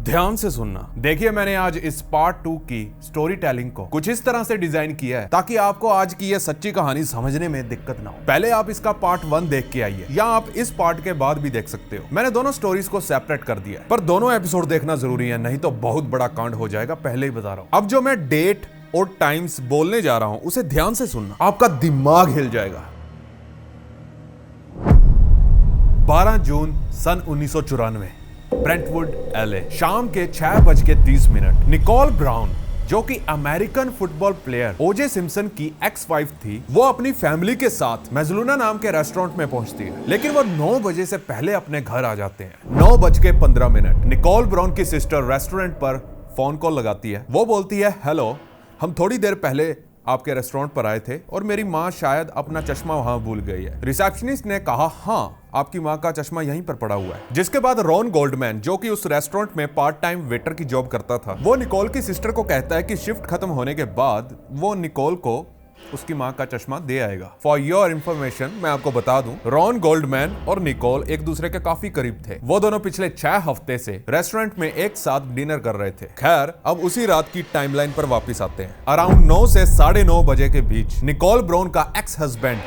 ध्यान से सुनना। देखिए, मैंने आज इस पार्ट 2 की स्टोरी टेलिंग को कुछ इस तरह से डिजाइन किया है ताकि आपको आज की यह सच्ची कहानी समझने में दिक्कत ना हो। पहले आप इसका पार्ट 1 देख के आइए, या आप इस पार्ट के बाद भी देख सकते हो। मैंने दोनों स्टोरीज को सेपरेट कर दिया है, पर दोनों एपिसोड देखना जरूरी है, नहीं तो बहुत बड़ा कांड हो जाएगा, पहले ही बता रहा हूं। अब जो मैं डेट और टाइम्स बोलने जा रहा हूं उसे ध्यान से सुनना, आपका दिमाग हिल जाएगा। 12 जून सन 1994, ब्रेंटवुड, एलए। शाम के 6:30 निकोल ब्राउन, जो कि अमेरिकन फुटबॉल प्लेयर ओजे सिम्पसन की एक्स वाइफ थी, वो अपनी फैमिली के साथ मेजलूना नाम के रेस्टोरेंट में पहुंचती है। लेकिन वो 9 बजे से पहले अपने घर आ जाते हैं। 9:15 निकोल ब्राउन की सिस्टर रेस्टोरेंट पर फोन कॉल लगाती है। वो बोलती है, हेलो, हम थोड़ी देर पहले आपके रेस्टोरेंट पर आए थे और मेरी माँ शायद अपना चश्मा वहां भूल गई है। रिसेप्शनिस्ट ने कहा, हाँ, आपकी माँ का चश्मा यहीं पर पड़ा हुआ है। जिसके बाद रॉन गोल्डमैन, जो कि उस रेस्टोरेंट में पार्ट टाइम वेटर की जॉब करता था, वो निकोल की सिस्टर को कहता है कि शिफ्ट खत्म होने के बाद वो निकोल को उसकी माँ का चश्मा दे आएगा। फॉर योर इंफॉर्मेशन, मैं आपको बता दूं, रॉन गोल्डमैन और निकोल एक दूसरे के काफी करीब थे। वो दोनों पिछले 6 हफ्ते से रेस्टोरेंट में एक साथ डिनर कर रहे थे। खैर, अब उसी रात की टाइमलाइन पर वापस आते हैं। अराउंड 9 से 9:30 बजे के बीच निकोल ब्राउन का एक्स हस्बैंड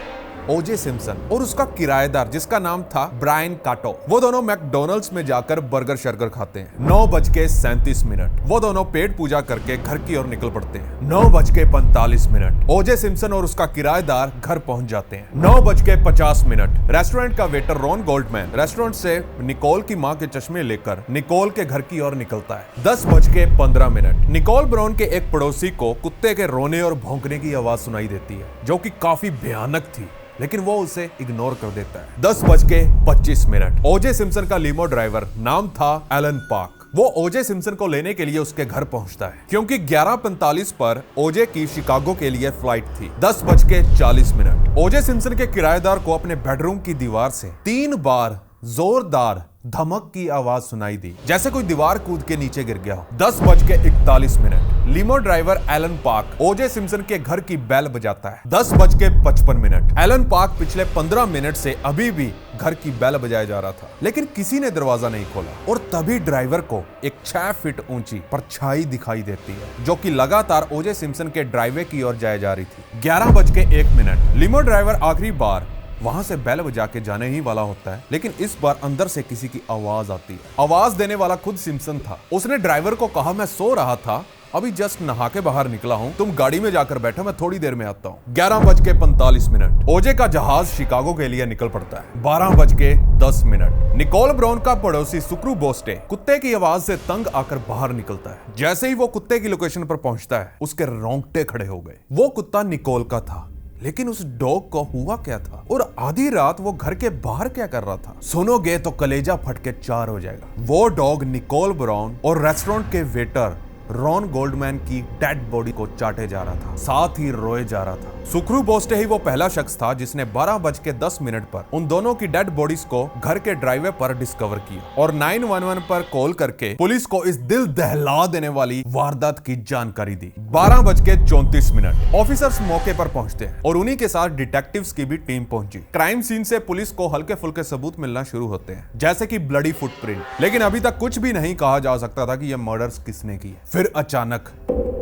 ओजे सिम्पसन और उसका किराएदार, जिसका नाम था ब्रायन काटो, वो दोनों मैकडोनल्ड्स में जाकर बर्गर शर्गर खाते हैं। 9:37 वो दोनों पेट पूजा करके घर की ओर निकल पड़ते हैं। 9:45 ओजे सिम्पसन और उसका किराएदार घर पहुंच जाते हैं। 9:50 रेस्टोरेंट का वेटर रॉन गोल्डमैन रेस्टोरेंट से निकोल की मां के चश्मे लेकर निकोल के घर की ओर निकलता है। 10:15 निकोल ब्राउन के एक पड़ोसी को कुत्ते के रोने और भौंकने की आवाज सुनाई देती है, जो कि काफी भयानक थी, लेकिन वो उसे इग्नोर कर देता है। 10:25 ओजे सिम्पसन का लीमो ड्राइवर, नाम था एलन पार्क, वो ओजे सिम्पसन को लेने के लिए उसके घर पहुंचता है, क्योंकि 11:45 पर ओजे की शिकागो के लिए फ्लाइट थी। 10:40 ओजे सिम्पसन के किराएदार को अपने बेडरूम की दीवार से 3 बार जोरदार धमक की आवाज सुनाई दी, जैसे कोई दीवार कूद के नीचे गिर गया हो। 10:41 लीमो ड्राइवर एलन पार्क ओजे सिम्पसन के घर की बेल बजाता है। 10:55 एलन पार्क पिछले 15 मिनट से अभी भी घर की बेल बजाया जा रहा था, लेकिन किसी ने दरवाजा नहीं खोला। और तभी ड्राइवर को एक 6 फीट ऊंची परछाई दिखाई देती है, जो कि लगातार ओजे सिम्पसन के ड्राइवे की ओर जाए जा रही थी। 11:01 लीमो ड्राइवर आखिरी बार वहां से बेल बजा के जाने ही वाला होता है, लेकिन इस बार अंदर से किसी की आवाज आती है। आवाज देने वाला खुद सिम्पसन था। उसने ड्राइवर को कहा, मैं सो रहा था, अभी जस्ट नहा के बाहर निकला हूं, तुम गाड़ी में जाकर बैठो, मैं थोड़ी देर में आता हूं। 11:45 ओजे का जहाज शिकागो के लिए निकल पड़ता है। 12:10 निकोल ब्राउन का पड़ोसी सुक्रू बोस्टे कुत्ते की आवाज से तंग आकर बाहर निकलता है। जैसे ही वो कुत्ते की लोकेशन पर पहुंचता है, उसके रोंगटे खड़े हो गए। वो कुत्ता निकोल का था, लेकिन उस डॉग को हुआ क्या था और आधी रात वो घर के बाहर क्या कर रहा था, सुनोगे तो कलेजा फट के 4 हो जाएगा। वो डॉग निकोल ब्राउन और रेस्टोरेंट के वेटर रॉन गोल्डमैन की डेड बॉडी को चाटे जा रहा था, साथ ही रोए जा रहा था। सुक्रू बोस्टे ही वो पहला शख्स था जिसने 12:10 पर उन दोनों की डेड बॉडीज को घर के ड्राइवे पर डिस्कवर किया और 911 पर कॉल करके पुलिस को इस दिल दहला देने वाली वारदात की जानकारी दी। 12:34 ऑफिसर्स मौके पर पहुंचते हैं और उन्हीं के साथ डिटेक्टिव्स की भी टीम पहुंची। क्राइम सीन से पुलिस को हल्के फुल्के सबूत मिलना शुरू होते हैं, जैसे कि ब्लडी फुटप्रिंट, लेकिन अभी तक कुछ भी नहीं कहा जा सकता था कि यह मर्डर्स किसने की है। फिर अचानक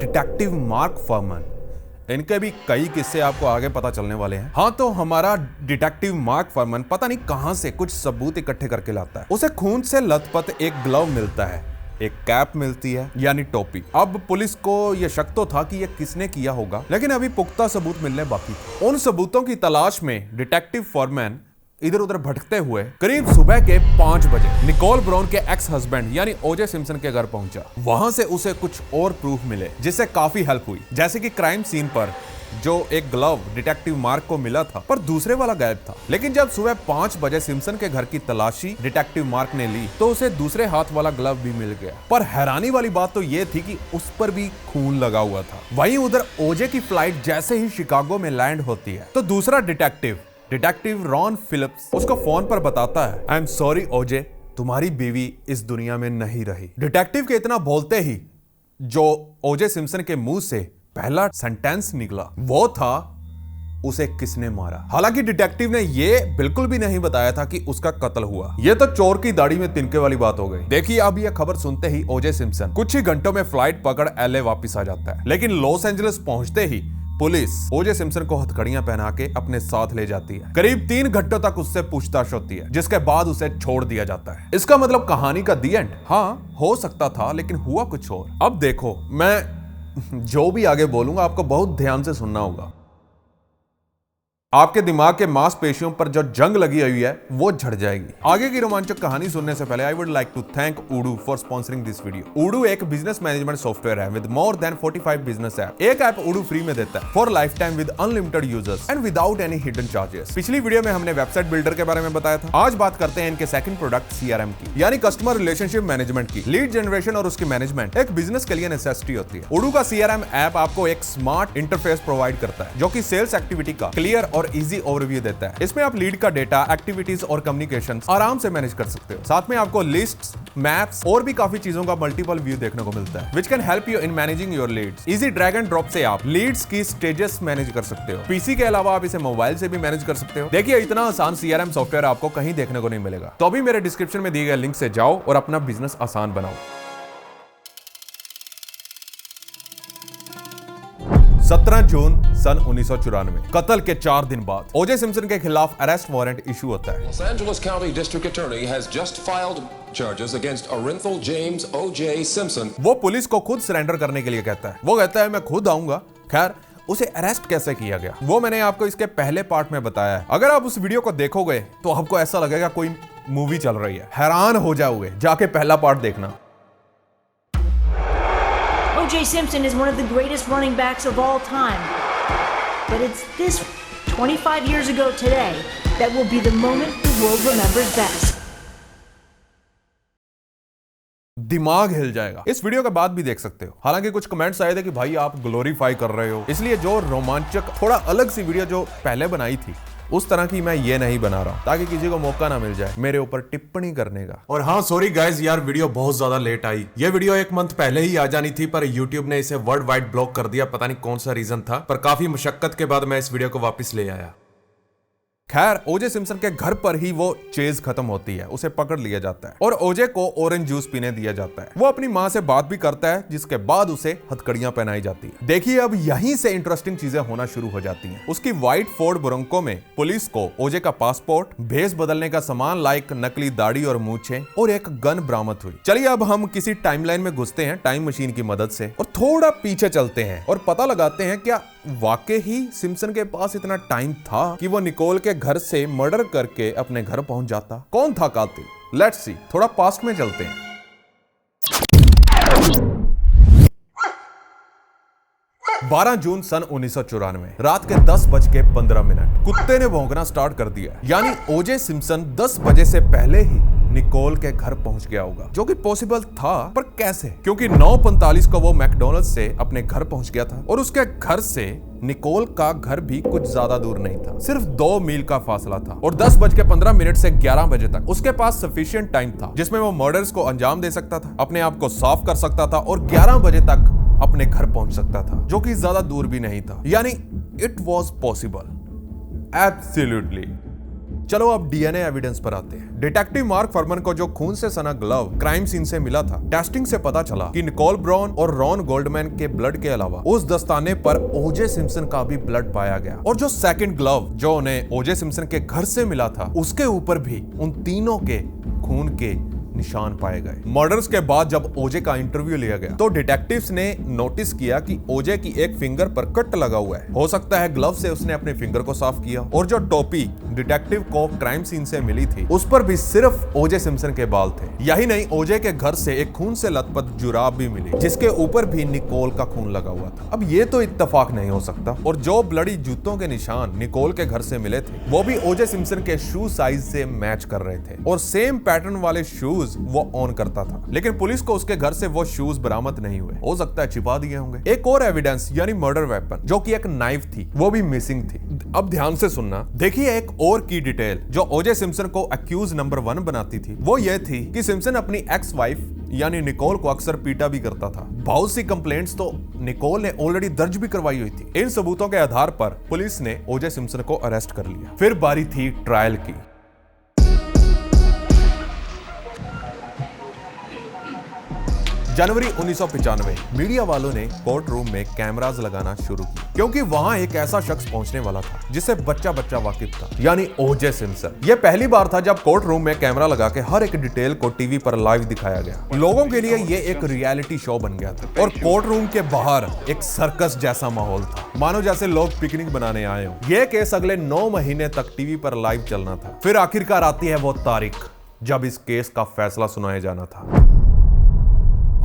डिटेक्टिव मार्क फर्मन, इनके भी कई किस्से आपको आगे पता चलने वाले हैं। हाँ, तो हमारा डिटेक्टिव मार्क फर्मन पता नहीं कहां से कुछ सबूत इकट्ठे करके लाता है। उसे खून से लथपथ एक ग्लव मिलता है, एक कैप मिलती है, यानी टोपी। अब पुलिस को यह शक तो था कि यह किसने किया होगा, लेकिन अभी पुख्ता सबूत मिलने बाकी थे। उन सबूतों की तलाश में डिटेक्टिव फॉरमैन इधर उधर भटकते हुए करीब सुबह के 5 बजे निकोल ब्राउन के एक्स हस्बैंड यानी ओजे सिम्पसन के घर पहुंचा। वहां से उसे कुछ और प्रूफ मिले, जिससे काफी हेल्प हुई, जैसे कि क्राइम सीन पर जो एक ग्लव डिटेक्टिव मार्क को मिला था, पर दूसरे वाला गायब था। लेकिन जब सुबह 5 बजे सिम्पसन के घर की तलाशी डिटेक्टिव मार्क ने ली, तो उसे दूसरे हाथ वाला ग्लव भी मिल गया। पर हैरानी वाली बात तो यह थी कि उस पर भी खून लगा हुआ था। वहीं उधर ओजे की फ्लाइट जैसे ही शिकागो में लैंड होती है, तो दूसरा डिटेक्टिव रॉन फिलिप्स उसको फोन पर बताता है, आई एम सॉरी ओजे, तुम्हारी बीवी इस दुनिया में नहीं रही। डिटेक्टिव के इतना बोलते ही जो ओजे सिम्पसन के मुंह से पहला सेंटेंस निकला वो था, उसे किसने मारा। हालांकि डिटेक्टिव ने ये बिल्कुल भी नहीं बताया था कि उसका कत्ल हुआ। ये तो चोर की दाढ़ी में तिनके वाली बात हो गई। देखिए, अब ये खबर सुनते ही ओजे सिम्पसन कुछ ही घंटों में फ्लाइट पकड़ एलए वापस आ जाता है। लेकिन लॉस एंजलिस पहुंचते ही पुलिस ओजे सिम्पसन को हथकड़ियां पहना के अपने साथ ले जाती है। करीब 3 घंटों तक उससे पूछताछ होती है, जिसके बाद उसे छोड़ दिया जाता है। इसका मतलब कहानी का दी एंड? हाँ, हो सकता था, लेकिन हुआ कुछ और। अब देखो, मैं जो भी आगे बोलूंगा आपको बहुत ध्यान से सुनना होगा। आपके दिमाग के मांसपेशियों पर जो जंग लगी हुई है वो झड़ जाएगी। आगे की रोमांचक कहानी सुनने से पहले I would like to thank Odoo for sponsoring this video. Odoo एक बिजनेस मैनेजमेंट सॉफ्टवेयर है with more than 45 business app. एक ऐप उडू फ्री में देता है for life time with unlimited users and without any hidden charges. पिछली video में हमने website builder के बारे में बताया था। आज बात करते हैं इनके सेकंड प्रोडक्ट सीआरएम की, यानी कस्टमर रिलेशनशिप मैनेजमेंट की। लीड जनरेशन और उसकी मैनेजमेंट एक बिजनेस के लिए नेसेसिटी होती है। उडू का सीआरएम ऐप आपको एक स्मार्ट इंटरफेस प्रोवाइड करता है जो कि सेल्स एक्टिविटी का क्लियर और इजी ओवरव्यू देता है। इसमें आप लीड का डेटा, एक्टिविटीज और कम्युनिकेशन आराम से मैनेज कर सकते हो। साथ में आपको लिस्ट्स, मैप्स और भी काफी चीजों का मल्टीपल व्यू देखने को मिलता है, which can help you in managing your leads। Easy drag and drop से आप लीड्स की स्टेजेस मैनेज कर सकते हो। पीसी के अलावा आप इसे मोबाइल से भी मैनेज कर सकते हो। देखिए, इतना आसान सीआरएम सॉफ्टवेयर आपको कहीं देखने को नहीं मिलेगा। तो अभी मेरे डिस्क्रिप्शन में दिए गए लिंक से जाओ और अपना बिजनेस आसान बनाओ। 17 जून सन 1994, कत्ल के 4 दिन बाद ओजे सिम्पसन के खिलाफ अरेस्ट वारंट इशू होता है। Los Angeles County District Attorney has just filed charges against Orenthal James O.J. Simpson। वो पुलिस को खुद सरेंडर करने के लिए कहता है। वो कहता है मैं खुद आऊंगा। खैर, उसे अरेस्ट कैसे किया गया वो मैंने आपको इसके पहले पार्ट में बताया है। अगर आप उस वीडियो को देखोगे तो आपको ऐसा लगेगा कोई मूवी चल रही है, हैरान हो जाओगे। जाके पहला पार्ट देखना। O.J. Simpson is one of the greatest running backs of all time. But it's this 25 years ago today that will be the moment the world remembers best. दिमाग हिल जाएगा। इस वीडियो के बाद भी देख सकते हो। हालांकि कुछ कमेंट्स आए थे कि भाई आप ग्लोरीफाई कर रहे हो, इसलिए जो रोमांचक थोड़ा अलग सी वीडियो जो पहले बनाई थी उस तरह की मैं ये नहीं बना रहा हूं, ताकि किसी को मौका ना मिल जाए मेरे ऊपर टिप्पणी करने का। और हाँ, सॉरी गाइस यार, वीडियो बहुत ज्यादा लेट आई। ये वीडियो 1 मंथ पहले ही आ जानी थी, पर YouTube ने इसे वर्ल्ड वाइड ब्लॉक कर दिया। पता नहीं कौन सा रीजन था, पर काफी मुशक्कत के बाद मैं इस वीडियो को वापस ले आया। खैर, ओजे सिम्पसन के घर पर ही वो चेज खत्म होती है। उसे पकड़ लिया जाता है और ओजे को ऑरेंज जूस पीने दिया जाता है। वो अपनी माँ से बात भी करता है, जिसके बाद उसे हथकड़ियां पहनाई जाती है। देखिए, अब यहीं से इंटरेस्टिंग चीजें होना शुरू हो जाती हैं। उसकी व्हाइट फोर्ड ब्रोंको में पुलिस को ओजे का पासपोर्ट, भेस बदलने का सामान लाइक नकली दाढ़ी और मूछें और एक गन बरामद हुई। चलिए अब हम किसी टाइमलाइन में घुसते हैं टाइम मशीन की मदद से और थोड़ा पीछे चलते हैं और पता लगाते हैं क्या वाकई ही सिम्पसन के पास इतना टाइम था कि वो निकोल के घर से मर्डर करके अपने घर पहुंच जाता। कौन था कातिल? लेट्स सी, थोड़ा पास्ट में चलते हैं। 12 जून सन 1994, रात के 10:15 कुत्ते ने भौंकना स्टार्ट कर दिया। यानी ओजे सिम्पसन 10 बजे से पहले ही निकोल के घर पहुंच गया होगा, जो कि पॉसिबल था, पर कैसे? क्योंकि 9:45 को वो मैकडॉनल्ड्स से अपने घर पहुंच गया था और उसके घर से निकोल का घर भी कुछ ज्यादा दूर नहीं था, सिर्फ 2 मील का फासला था। और 10:15 से 11 बजे तक उसके पास सफिशिएंट टाइम था जिसमें वो मर्डर्स को अंजाम दे सकता था, अपने आप को साफ कर सकता था और 11 बजे तक अपने घर पहुंच सकता था, जो कि ज्यादा दूर भी नहीं था। यानी इट वॉज पॉसिबल, एब्सोल्युटली। चलो अब डीएनए एविडेंस पर आते हैं। डिटेक्टिव मार्क फरमन को जो खून से सना ग्लव क्राइम सीन से मिला था, टेस्टिंग से पता चला कि निकोल ब्राउन और रॉन गोल्डमैन के ब्लड के अलावा उस दस्ताने पर ओजे सिम्पसन का भी ब्लड पाया गया। और जो सेकंड ग्लव जो उन्हें ओजे सिम्पसन के घर से मिला था, उसके ऊपर भी उन तीनों के खून के निशान पाए गए। मर्डर्स के बाद जब ओजे का इंटरव्यू लिया गया तो डिटेक्टिव्स ने नोटिस किया कि ओजे की एक फिंगर पर कट लगा हुआ है। हो सकता है ग्लव से उसने अपने फिंगर को साफ किया। और जो टोपी डिटेक्टिव को क्राइम सीन से मिली थी, उस पर भी सिर्फ ओजे सिम्पसन के बाल थे। यही नहीं, ओजे के घर से एक खून से लथपथ जुराब भी मिली, जिसके ऊपर भी निकोल का खून लगा हुआ था। अब ये तो इत्तेफाक नहीं हो सकता। और जो ब्लडी जूतों के निशान निकोल के घर से मिले थे, वो भी ओजे सिम्पसन के शू साइज से मैच कर रहे थे और सेम पैटर्न वाले शूज वो ऑन करता था। लेकिन पुलिस को उसके घर से वो शूज बरामद नहीं हुए। हो सकता है छिपा दिए होंगे। एक और एविडेंस यानी मर्डर वेपन, जो कि एक नाइफ थी, वो भी मिसिंग थी। अब ध्यान से सुनना। देखिए, एक और की डिटेल जो ओजे सिम्पसन को अक्यूज नंबर 1 बनाती थी, वो ये थी कि सिम्पसन अपनी एक्स वाइफ यानी निकोल को अक्सर पीटा भी करता था। बहुत सी कंप्लेंट्स तो निकोल ने ऑलरेडी दर्ज भी करवाई हुई थी। इन सबूतों के आधार पर पुलिस ने ओजे सिम्पसन को अरेस्ट कर लिया। फिर बारी थी ट्रायल की। जनवरी 1995 मीडिया वालों ने कोर्ट रूम में कैमरास लगाना शुरू किया, क्योंकि वहां एक ऐसा शख्स पहुंचने वाला था जिसे बच्चा वाकिफ था, यानी ओजे सिम्पसन। यह पहली बार था जब कोर्ट रूम में कैमरा लगा के हर एक डिटेल को टीवी पर लाइव दिखाया गया। लोगों के लिए यह एक रियलिटी शो बन गया था और कोर्ट रूम के बाहर एक सर्कस जैसा माहौल था, मानो जैसे लोग पिकनिक बनाने आए हो। यह केस अगले 9 महीने तक टीवी पर लाइव चलना था। फिर आखिरकार आती है वो तारीख जब इस केस का फैसला सुनाया जाना था।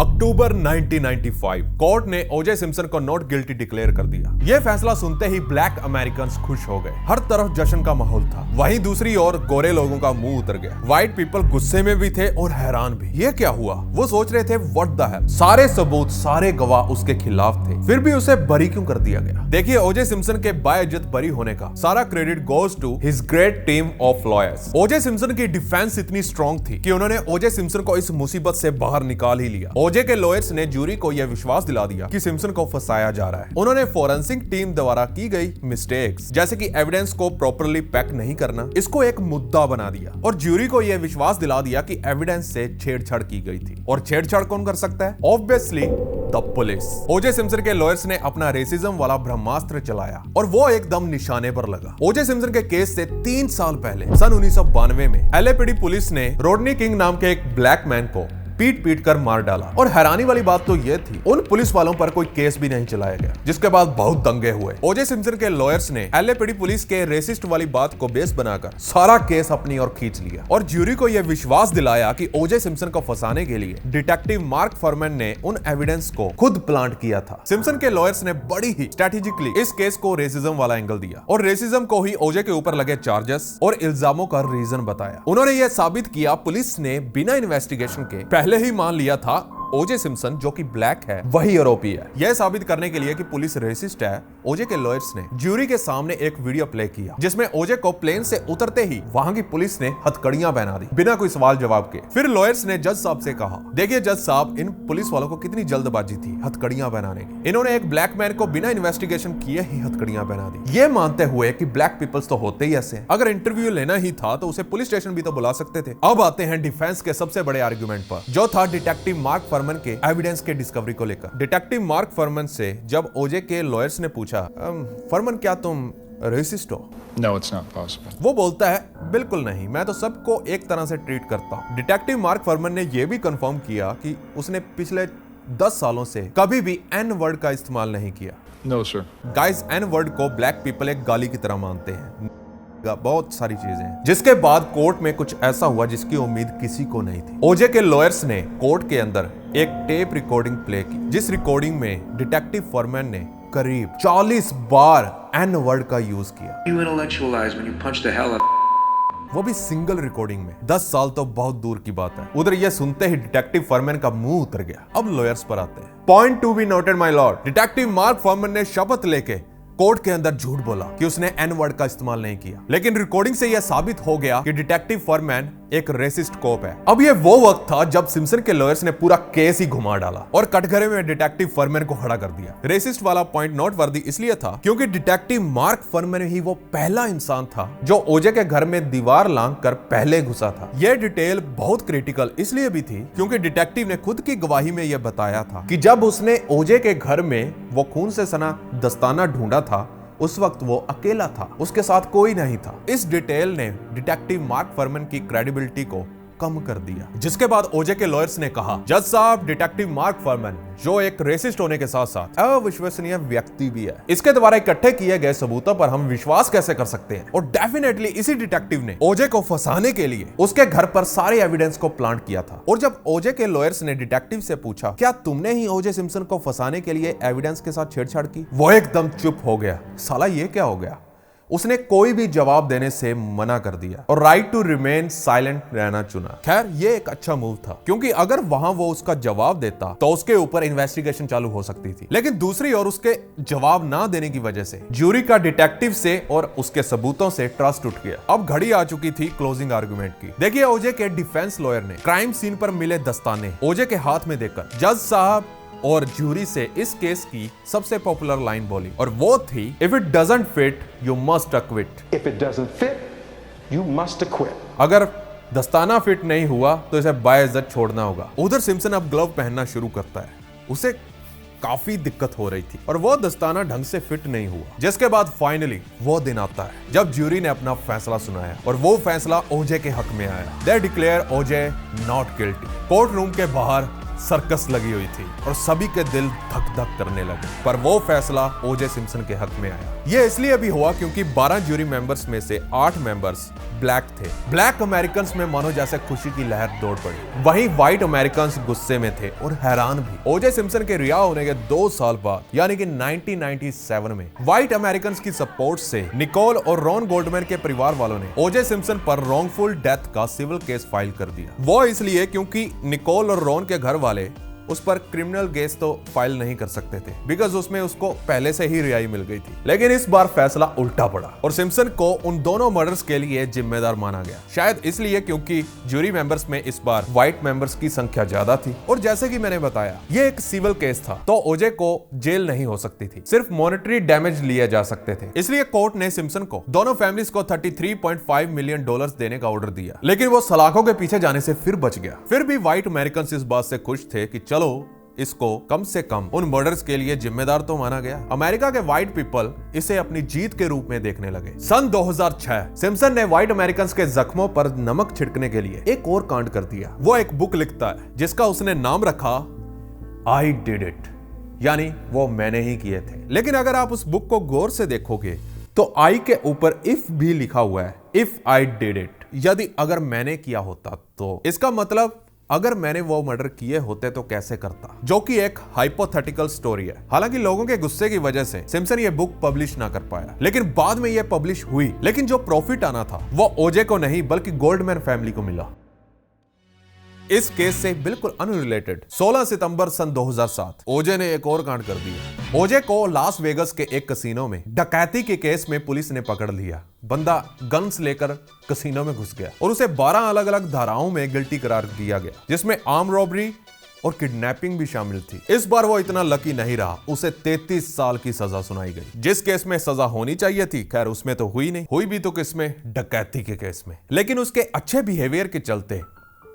अक्टूबर 1995 कोर्ट ने ओजे सिम्पसन को नॉट गिल्टी डिक्लेयर कर दिया। यह फैसला सुनते ही ब्लैक अमेरिकन्स खुश हो गए। हर तरफ जश्न का माहौल था। वहीं दूसरी ओर गोरे लोगों का मुंह उतर गया। व्हाइट पीपल गुस्से में भी थे और हैरान भी। यह क्या हुआ? वो सोच रहे थे व्हाट द हेल। सारे सबूत, सारे गवाह उसके खिलाफ थे, फिर भी उसे बरी क्यों कर दिया गया? देखिए, ओजे सिम्पसन के बाइज्जत बरी होने का सारा credit goes to his great team of lawyers. OJ Simpson की डिफेंस इतनी स्ट्रॉन्ग थी कि उन्होंने ओजे सिम्पसन को इस मुसीबत से बाहर निकाल ही लिया। ओजे के लॉयर्स ने जूरी को यह विश्वास दिला दिया कि सिम्पसन को फंसाया जा रहा है। उन्होंने फोरेंसिक टीम द्वारा की गई मिस्टेक्स, जैसे कि एविडेंस को प्रॉपर्ली पैक नहीं करना, इसको एक मुद्दा बना दिया और जूरी को यह विश्वास दिला दिया कि एविडेंस से छेड़छाड़ की गई थी। और छेड़छाड़ कौन कर सकता है? Obviously the police. ओजे सिम्पसन के लॉयर्स ने अपना रेसिज्म वाला ब्रह्मास्त्र चलाया और वो एकदम निशाने पर लगा। ओजे सिम्पसन के केस से 3 साल पहले सन 1992 में एलएपीडी पुलिस ने रोडनी किंग नाम के एक ब्लैक मैन को पीट कर मार डाला। और हैरानी वाली बात तो यह थी, उन पुलिस वालों पर कोई केस भी नहीं चलाया गया, जिसके बाद बहुत दंगे हुए। ओजे सिम्पसन के लॉयर्स ने एलएपीडी पुलिस के रेसिस्ट वाली बात को बेस बनाकर सारा केस अपनी ओर खींच लिया और ज्यूरी को यह विश्वास दिलाया कि ओजे सिम्पसन को फंसाने के लिए डिटेक्टिव मार्क फरमैन ने उन एविडेंस को खुद प्लांट किया था। सिम्पसन के लॉयर्स ने बड़ी ही स्ट्रेटेजिकली इस केस को रेसिज्म वाला एंगल दिया और रेसिज्म को ही ओजे के ऊपर लगे चार्जेस और इल्जामों का रीजन बताया। उन्होंने यह साबित किया पुलिस ने बिना इन्वेस्टिगेशन के पहले ही मान लिया था ओजे सिम्पसन जो कि ब्लैक है वही आरोपी है। यह साबित करने के लिए कि पुलिस रेसिस्ट है, ओजे के लॉयर्स ने ज्यूरी के सामने एक वीडियो प्ले किया जिसमें ओजे को प्लेन से उतरते ही वहां की पुलिस ने हथकड़ियां पहना दी बिना कोई सवाल जवाब के। फिर लॉयर्स ने जज साहब से कहा, देखिए जज साहब, इन पुलिस वालों को कितनी जल्दबाजी थी हथकड़ियां पहनाने की। इन्होंने एक ब्लैक मैन को बिना इन्वेस्टिगेशन किए ही हथकड़ियां पहना दी, ये मानते हुए कि ब्लैक पीपल्स तो होते ही ऐसे, अगर इंटरव्यू लेना ही था तो उसे पुलिस स्टेशन भी तो बुला सकते थे। अब आते हैं डिफेंस के सबसे बड़े आर्गुमेंट पर, जो था डिटेक्टिव मार्क फरमैन के एविडेंस के डिस्कवरी को लेकर। डिटेक्टिव मार्क फरमैन से जब ओजे के लॉयर्स ने पूछा, फरमैन क्या तुम रेसिस्ट हो? No, it's not possible. वो बोलता है, बिल्कुल नहीं, मैं तो सबको एक तरह से ट्रीट करता हूं। डिटेक्टिव मार्क फरमैन ने यह भी कंफर्म किया कि उसने पिछले 10 सालों से कभी भी एन वर्ड का इस्तेमाल नहीं किया। No, sir. Guys, N word को ब्लैक पीपल एक गाली की तरह मानते हैं। बहुत सारी चीजें हैं। जिसके बाद कोर्ट में कुछ ऐसा हुआ जिसकी उम्मीद किसी को नहीं थी। ओजे के लॉयर्स ने कोर्ट के अंदर एक टेप रिकॉर्डिंग प्ले की, जिस रिकॉर्डिंग में डिटेक्टिव फरमैन ने करीब 40 बार एन वर्ड का यूज किया। You intellectualize when you punch the hell out. वो भी सिंगल रिकॉर्डिंग में। 10 साल तो बहुत दूर की बात है। उधर यह सुनते ही डिटेक्टिव फरमैन का मुंह उतर गया। अब लॉयर्स पर आते हैं। Point to be noted my lord, detective Mark Fuhrman ने शपथ लेके कोर्ट के अंदर झूठ बोला कि उसने एन वर्ड का इस्तेमाल नहीं किया, लेकिन रिकॉर्डिंग से यह साबित हो गया कि डिटेक्टिव फरमैन एक रेसिस्ट कोप है। अब यह वो वक्त था जब सिम्पसन के लॉयर्स ने पूरा केस ही घुमा डाला और कटघरे में डिटेक्टिव फरमैन को खड़ा कर दिया। रेसिस्ट वाला पॉइंट नोट वर्दी इसलिए था क्योंकि डिटेक्टिव मार्क फरमैन ही वो पहला इंसान था जो ओजे के घर में दीवार लांघ कर पहले घुसा था। यह डिटेल बहुत क्रिटिकल इसलिए भी थी क्योंकि डिटेक्टिव ने खुद की गवाही में यह बताया था कि जब उसने ओजे के घर में वो खून से सना दस्ताना ढूंढा था, उस वक्त वो अकेला था, उसके साथ कोई नहीं था। इस डिटेल ने डिटेक्टिव मार्क फरमैन की क्रेडिबिलिटी को कम कर दिया। जिसके बाद ओजे के लॉयर्स ने कहा, जज साहब, डिटेक्टिव मार्क फरमैन जो एक रेसिस्ट होने के साथ साथ अविश्वसनीय व्यक्ति भी है, इसके द्वारा इकट्ठे किए गए सबूतों पर हम विश्वास कैसे कर सकते हैं? और डेफिनेटली इसी डिटेक्टिव ने ओजे को फंसाने के लिए उसके घर पर सारे एविडेंस को प्लांट किया था। और जब ओजे के लॉयर्स ने डिटेक्टिव से पूछा, क्या तुमने ही ओजे सिम्पसन को फंसाने के लिए एविडेंस के साथ छेड़छाड़ की? वो एकदम चुप हो गया। साला ये क्या हो गया? उसने कोई भी जवाब देने से मना कर दिया और राइट टू रिमेन साइलेंट रहना चुना। खैर ये एक अच्छा मूव था, क्योंकि अगर वहां वो उसका जवाब देता तो उसके ऊपर इन्वेस्टिगेशन चालू हो सकती थी। लेकिन दूसरी ओर उसके जवाब ना देने की वजह से ज्यूरी का डिटेक्टिव से और उसके सबूतों से ट्रस्ट उठ गया। अब घड़ी आ चुकी थी क्लोजिंग आर्गुमेंट की। देखिए ओजे के डिफेंस लॉयर ने क्राइम सीन पर मिले दस्ताने ओजे के हाथ में देकर जज साहब और ज्यूरी से इस केस की सबसे पॉपुलर लाइन बोली, और वो थी, if it doesn't fit you must equity. If it doesn't fit, you must acquit. अगर दस्ताना फिट नहीं हुआ तो इसे बाइज्जत छोड़ना होगा। उधर सिम्पसन अब ग्लव पहनना शुरू करता है। उसे काफी दिक्कत हो रही थी और वो दस्ताना ढंग से फिट नहीं हुआ, जिसके बाद फाइनली वो दिन आता है जब ज्यूरी ने अपना फैसला सुनाया और वो फैसला ओजे के हक में आया। दे डिक्लेयर ओजे नॉट गिल्टी। कोर्ट रूम के बाहर सर्कस लगी हुई थी और सभी के दिल धक धक करने लगे, पर वो फैसला ओजे सिम्पसन के हक में आया। ये इसलिए भी हुआ क्योंकि 12 ज्यूरी मेंबर्स में से 8 मेंबर्स ब्लैक थे। ब्लैक अमेरिकन में मानो जैसे खुशी की लहर दौड़ पड़ी। वहीं व्हाइट अमेरिकन गुस्से में थे और हैरान भी। ओजे सिम्पसन के रिहा होने के 2 साल बाद यानी कि 1997 में व्हाइट अमेरिकन की सपोर्ट से निकोल और रॉन गोल्डमैन के परिवार वालों ने ओजे सिम्पसन पर रॉन्गफुल डेथ का सिविल केस फाइल कर दिया। वो इसलिए क्योंकि निकोल और रॉन के घर वाले उस पर क्रिमिनल केस तो फाइल नहीं कर सकते थे, बिकॉज उसमें उसको पहले से ही रिहाई मिल गई थी। लेकिन इस बार फैसला उल्टा पड़ा और सिम्पसन को उन दोनों मर्डर्स के लिए जिम्मेदार माना गया। शायद इसलिए क्योंकि ज्यूरी मेंबर्स में इस बार व्हाइट मेंबर्स की संख्या ज्यादा थी और जैसे कि मैंने बताया ये एक सिविल केस था, तो ओजे को जेल नहीं हो सकती थी, सिर्फ मॉनेटरी डैमेज लिए जा सकते थे। इसलिए कोर्ट ने सिम्पसन को दोनों फैमिलीज को $33.5 मिलियन देने का ऑर्डर दिया। लेकिन वो सलाखों के पीछे जाने से फिर बच गया। फिर भी व्हाइट अमेरिकन इस बात से खुश थे कि चलो इसको कम से कम उन मर्डर्स के लिए जिम्मेदार तो माना गया। अमेरिका के व्हाइट पीपल इसे अपनी जीत के रूप में देखने लगे। सन 2006 सिम्पसन ने व्हाइट अमेरिकन के जख्मों पर नमक छिड़कने के लिए एक और कांड कर दिया। वो एक बुक लिखता है जिसका उसने नाम रखा आई डिड इट, यानी वो मैंने ही किए थे। लेकिन अगर आप उस बुक को गौर से देखोगे तो आई के ऊपर इफ भी लिखा हुआ है, इफ आई डिड इट, यदि अगर मैंने किया होता तो। इसका मतलब अगर मैंने वो मर्डर किए होते तो कैसे करता, जो कि एक हाइपोथेटिकल स्टोरी है। हालांकि लोगों के गुस्से की वजह से सिम्पसन ये बुक पब्लिश ना कर पाया, लेकिन बाद में ये पब्लिश हुई। लेकिन जो प्रॉफिट आना था वो ओजे को नहीं बल्कि गोल्डमैन फैमिली को मिला। इस केस से बिल्कुल अनरिलेटेड 16 सितंबर सन 2007 ओजे ने एक और कांड कर दिया। ओजे को लास वेगस के एक कसिनो में डकैती के केस में पुलिस ने पकड़ लिया। बंदा गन्स लेकर कसिनो में घुस गया और उसे 12 अलग अलग धाराओं में गिल्टी करार दिया गया, जिसमें आर्म रॉबरी और किडनैपिंग भी शामिल थी। इस बार वो इतना लकी नहीं रहा, उसे 33 साल की सजा सुनाई गई। जिस केस में सजा होनी चाहिए थी खैर उसमें तो हुई नहीं, हुई भी तो किसमें, डकैती के केस में। लेकिन उसके अच्छे बिहेवियर के चलते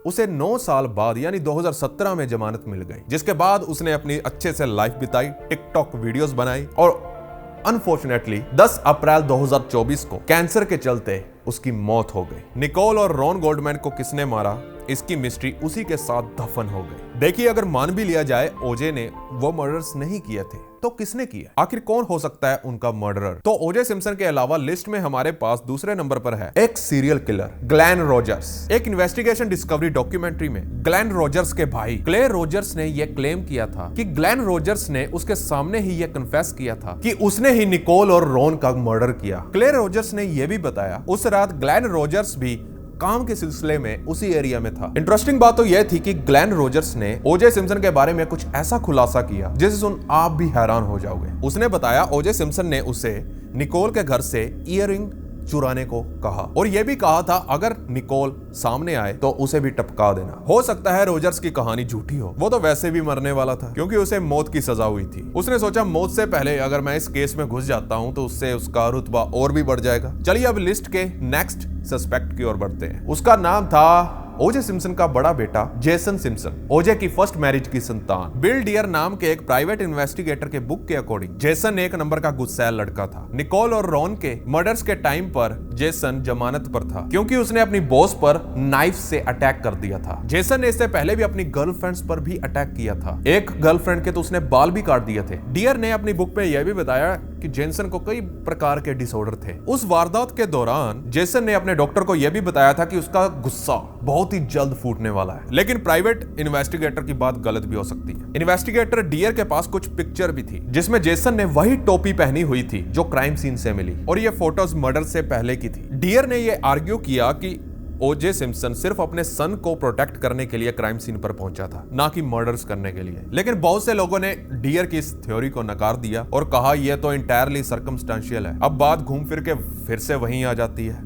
उसे 9 साल बाद यानी 2017 में जमानत मिल गई, जिसके बाद उसने अपनी अच्छे से लाइफ बिताई, टिकटॉक वीडियोस बनाई और अनफॉर्चुनेटली 10 अप्रैल 2024 को कैंसर के चलते उसकी मौत हो गई। निकोल और रॉन गोल्डमैन को किसने मारा, इसकी मिस्ट्री उसी के साथ दफन हो गई। देखिए अगर मान भी लिया जाए ओजे ने वो मर्डर्स नहीं किए थे तो किसने किया, आखिर कौन हो सकता है उनका मर्डरर? तो ओजे सिम्पसन के अलावा लिस्ट में हमारे पास दूसरे नंबर पर है एक सीरियल किलर ग्लेन रोजर्स। एक इन्वेस्टिगेशन डिस्कवरी डॉक्यूमेंट्री में ग्लेन रोजर्स के भाई क्ले रोजर्स ने यह क्लेम किया था कि ग्लेन रोजर्स ने उसके सामने ही यह कन्फेस किया था कि उसने ही निकोल और रॉन का मर्डर किया। क्ले रोजर्स ने यह भी बताया उस रात ग्लेन रोजर्स भी काम के सिलसिले में उसी एरिया में था। इंटरेस्टिंग बात तो यह थी कि ग्लेन रोजर्स ने ओजे सिम्पसन के बारे में कुछ ऐसा खुलासा किया जिसे सुन आप भी हैरान हो जाओगे। उसने बताया ओजे सिम्पसन ने उसे निकोल के घर से ईयररिंग चुराने को कहा और यह भी कहा था अगर निकोल सामने आए तो उसे भी टपका देना। हो सकता है रोजर्स की कहानी झूठी हो, वो तो वैसे भी मरने वाला था क्योंकि उसे मौत की सजा हुई थी। उसने सोचा मौत से पहले अगर मैं इस केस में घुस जाता हूं तो उससे उसका रुतबा और भी बढ़ जाएगा। चलिए अब लिस्ट के नेक्स्ट सस्पेक्ट की ओर बढ़ते हैं। उसका नाम था ओजे सिम्पसन का बड़ा बेटा जेसन सिम्पसन, ओजे की फर्स्ट मैरिज की संतान। बिल डियर नाम के एक प्राइवेट इन्वेस्टिगेटर के बुक के अकॉर्डिंग जेसन एक नंबर का गुस्सैल लड़का था। निकोल और रॉन के मर्डर्स के टाइम पर जेसन जमानत पर था क्योंकि उसने अपनी बॉस पर नाइफ से अटैक कर दिया था। जेसन ने इससे पहले भी अपनी गर्लफ्रेंड्स पर भी अटैक किया था। एक गर्लफ्रेंड के तो उसने बाल भी काट दिए थे। डियर ने अपनी बुक में यह भी बताया कि जेसन को कई प्रकार के डिसऑर्डर थे। उस वारदात के दौरान जेसन ने अपने डॉक्टर को यह भी बताया था कि उसका गुस्सा बहुत ही जल्द फूटने वाला है। लेकिन प्राइवेट इन्वेस्टिगेटर की बात गलत भी हो सकती है। इन्वेस्टिगेटर डियर के पास कुछ पिक्चर भी थी जिसमें जेसन ने वही टोपी पहनी हुई थी जो क्राइम सीन से मिली, और ये फोटोज मर्डर से पहले की थी। डियर ने यह आर्ग्यू किया कि ओजे सिम्पसन सिर्फ अपने सन को प्रोटेक्ट करने के लिए क्राइम सीन पर पहुंचा था, ना कि मर्डर्स करने के लिए। लेकिन बहुत से लोगों ने डियर की इस थ्योरी को नकार दिया और कहा यह तो इंटायरली सर्कमस्टेंशियल है। अब बात घूम फिर के फिर से वहीं आ जाती है,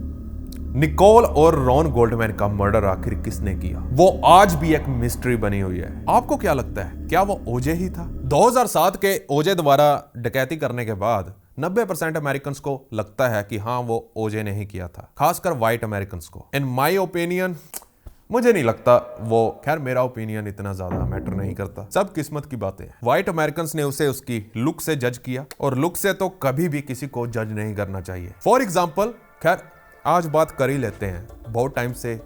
निकोल और रॉन गोल्डमैन का मर्डर आखिर किसने किया? वो आज भी एक मिस्ट्री बनी हुई है। आपको क्या लगता है, क्या वो ओजे ही था? 2007 के ओजे द्वारा डकैती करने के बाद 90% अमेरिकन को लगता है कि हाँ वो ओजे ने ही किया था, खासकर व्हाइट अमेरिकन को। इन माई ओपिनियन मुझे नहीं लगता वो, खैर मेरा ओपिनियन इतना ज्यादा मैटर नहीं करता, सब किस्मत की बातें हैं। व्हाइट अमेरिकन ने उसे उसकी लुक से जज किया, और लुक से तो कभी भी किसी को जज नहीं करना चाहिए। फॉर एग्जाम्पल, खैर आज बात कर ही लेते हैं, बहुत टाइम से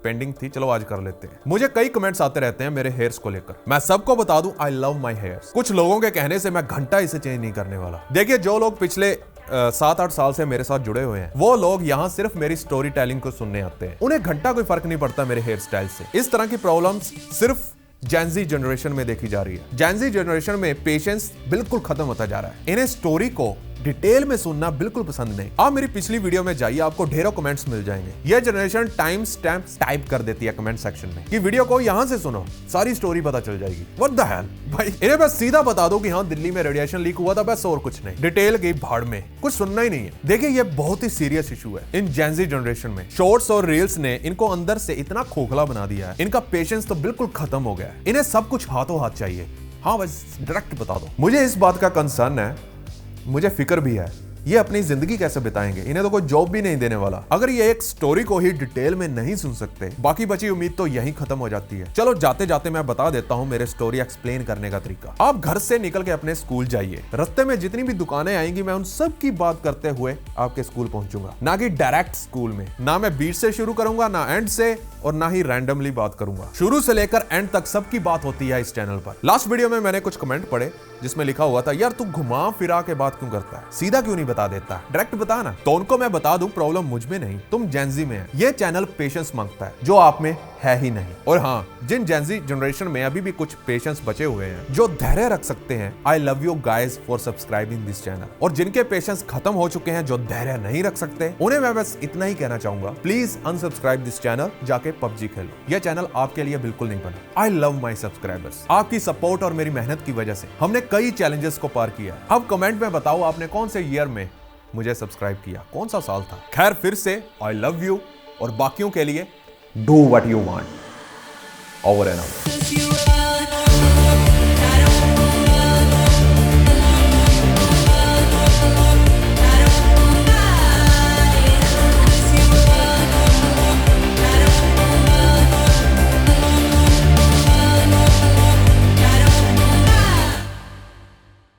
पेंडिंग थी, चलो आज कर लेते हैं। मुझे कई कमेंट्स आते रहते हैं मेरे हेयर्स को लेकर। मैं सबको बता दूं, आई लव माई हेयर्स। कुछ लोगों के कहने से मैं घंटा इसे चेंज नहीं करने वाला। देखिए, जो लोग पिछले 7-8 साल से मेरे साथ जुड़े हुए हैं, वो लोग यहाँ सिर्फ मेरी स्टोरी टेलिंग को सुनने आते हैं। उन्हें घंटा कोई फर्क नहीं पड़ता मेरे हेयर स्टाइल से। इस तरह की प्रॉब्लम्स सिर्फ जेनजी जनरेशन में देखी जा रही है। जेनजी जनरेशन में पेशेंस बिल्कुल खत्म होता जा रहा है। इन्हें स्टोरी को डिटेल में सुनना बिल्कुल पसंद नहीं। आप मेरी पिछली वीडियो में जाइए, आपको ढेरों कमेंट्स मिल जाएंगे। यह जनरेशन टाइम स्टैम्प टाइप कर देती है कमेंट सेक्शन में कि वीडियो को यहां से सुनो, सारी स्टोरी पता चल जाएगी। व्हाट द हेल भाई, इन्हें बस सीधा बता दो कि हाँ दिल्ली में रेडिएशन लीक हुआ था, बस और कुछ नहीं। डिटेल की भाड़ में कुछ सुनना ही नहीं है। देखिए, ये बहुत ही सीरियस इशू है इन जेनजी जनरेशन में। शॉर्ट्स और रील्स ने इनको अंदर से इतना खोखला बना दिया है, इनका पेशेंस तो बिल्कुल खत्म हो गया है। इन्हें सब कुछ हाथों हाथ चाहिए। हाँ बस डायरेक्ट बता दो। मुझे इस बात का कंसर्न है, मुझे फिक्र भी है, ये अपनी जिंदगी कैसे बिताएंगे? इन्हें तो कोई जॉब भी नहीं देने वाला। अगर ये एक स्टोरी को ही डिटेल में नहीं सुन सकते, बाकी बची उम्मीद तो यहीं खत्म हो जाती है। चलो जाते जाते मैं बता देता हूँ मेरे स्टोरी एक्सप्लेन करने का तरीका। आप घर से निकल के अपने स्कूल जाइए, रास्ते में जितनी भी दुकानें आएंगी मैं उन सब की बात करते हुए आपके स्कूल पहुंचूंगा, ना कि डायरेक्ट स्कूल में। ना मैं बीच से शुरू करूंगा, ना एंड से, और ना ही रैंडमली बात करूंगा। शुरू से लेकर एंड तक सबकी बात होती है इस चैनल पर। लास्ट वीडियो में मैंने कुछ कमेंट पढ़े जिसमें लिखा हुआ था, यार तू घुमा फिरा के बात क्यों करता है, सीधा क्यों नहीं बता देता, डायरेक्ट बता ना। तो उनको मैं बता दूं, प्रॉब्लम मुझ में नहीं, तुम जेनजी में है। ये चैनल पेशेंस मांगता है जो आप में है ही नहीं। और हाँ, जिन जेनजी जनरेशन में अभी भी कुछ पेशेंस बचे हुए हैं, जो धैर्य रख सकते हैं, I love you guys for subscribing this channel. और जिनके पेशेंस खत्म हो चुके हैं, जो धैर्य नहीं रख सकते, उन्हें मैं बस इतना ही कहना चाहूंगा, प्लीज अनसब्सक्राइब दिस चैनल, जाके पबजी खेलो। यह चैनल आपके लिए बिल्कुल नहीं बना। I love my subscribers. आपकी सपोर्ट और मेरी मेहनत की वजह से हमने कई चैलेंजेस को पार किया। अब कमेंट में बताओ आपने कौन से ईयर में मुझे सब्सक्राइब किया, कौन सा साल था। खैर फिर से आई लव यू, और बाकियों के लिए do what you want. Over and out.